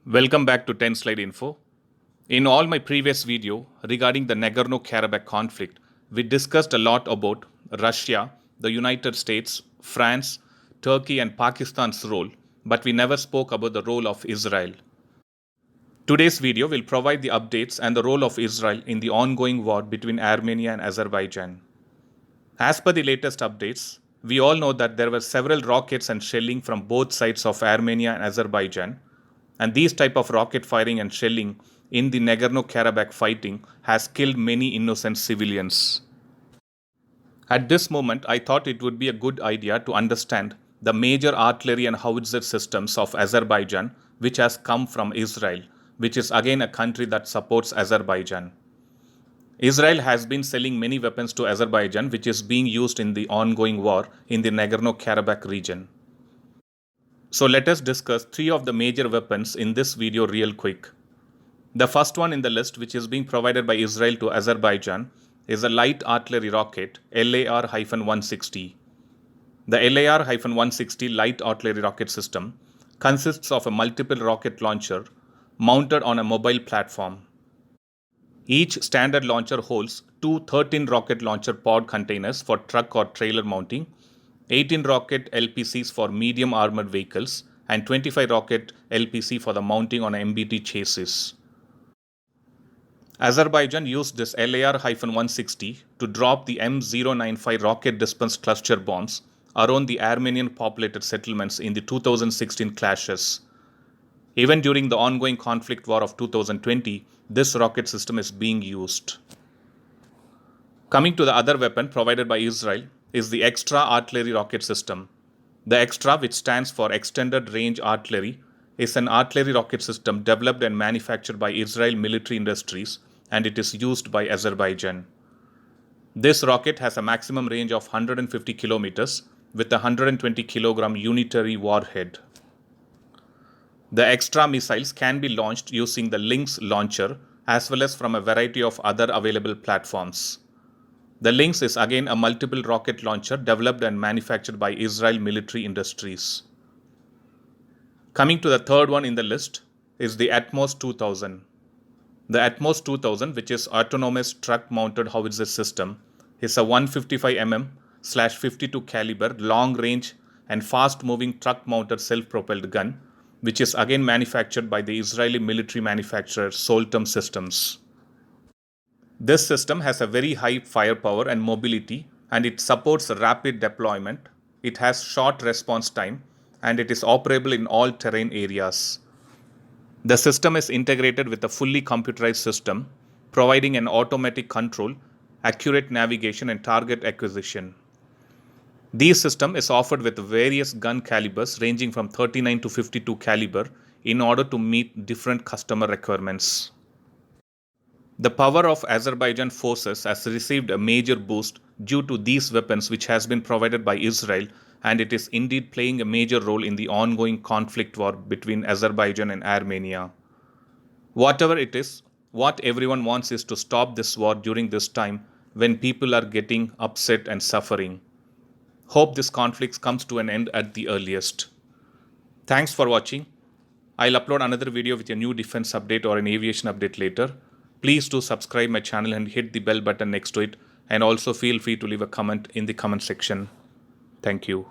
Welcome back to 10 Slide Info. In all my previous video regarding the Nagorno-Karabakh conflict, we discussed a lot about Russia, the United States, France, Turkey and Pakistan's role, but we never spoke about the role of Israel. Today's video will provide the updates and the role of Israel in the ongoing war between Armenia and Azerbaijan. As per the latest updates, we all know that there were several rockets and shelling from both sides of Armenia and Azerbaijan, and these type of rocket firing and shelling in the Nagorno-Karabakh fighting has killed many innocent civilians. At this moment, I thought it would be a good idea to understand the major artillery and howitzer systems of Azerbaijan which has come from Israel, which is again a country that supports Azerbaijan. Israel has been selling many weapons to Azerbaijan which is being used in the ongoing war in the Nagorno-Karabakh region. So let us discuss three of the major weapons in this video real quick. The first one in the list, which is being provided by Israel to Azerbaijan, is a light artillery rocket LAR-160. The LAR-160 light artillery rocket system consists of a multiple rocket launcher mounted on a mobile platform. Each standard launcher holds two 13 rocket launcher pod containers for truck or trailer mounting, 18 rocket LPCs for medium armored vehicles, and 25 rocket LPC for the mounting on an MBT chassis. Azerbaijan used this LAR-160 to drop the M095 rocket dispense cluster bombs around the Armenian populated settlements in the 2016 clashes. Even during the ongoing conflict war of 2020, this rocket system is being used. Coming to the other weapon provided by Israel is the Extra artillery rocket system. The Extra, which stands for Extended Range Artillery, is an artillery rocket system developed and manufactured by Israel Military Industries, and it is used by Azerbaijan. This rocket has a maximum range of 150 kilometers with a 120 kilogram unitary warhead. The Extra missiles can be launched using the Lynx launcher as well as from a variety of other available platforms. The Lynx is again a multiple rocket launcher developed and manufactured by Israel Military Industries. Coming to the third one in the list is the Atmos 2000. The Atmos 2000, which is autonomous truck-mounted howitzer system, is a 155mm/52 caliber long-range and fast-moving truck-mounted self-propelled gun, which is again manufactured by the Israeli military manufacturer Soltom Systems. This system has a very high firepower and mobility, and it supports rapid deployment. It has short response time, and it is operable in all terrain areas. The system is integrated with a fully computerized system, providing an automatic control, accurate navigation, and target acquisition. This system is offered with various gun calibers ranging from 39 to 52 caliber in order to meet different customer requirements. The power of Azerbaijan forces has received a major boost due to these weapons which has been provided by Israel, and it is indeed playing a major role in the ongoing conflict war between Azerbaijan and Armenia. Whatever it is, what everyone wants is to stop this war during this time when people are getting upset and suffering. Hope this conflict comes to an end at the earliest. Thanks for watching. I'll upload another video with a new defense update or an aviation update later. Please do subscribe my channel and hit the bell button next to it, and also feel free to leave a comment in the comment section. Thank you.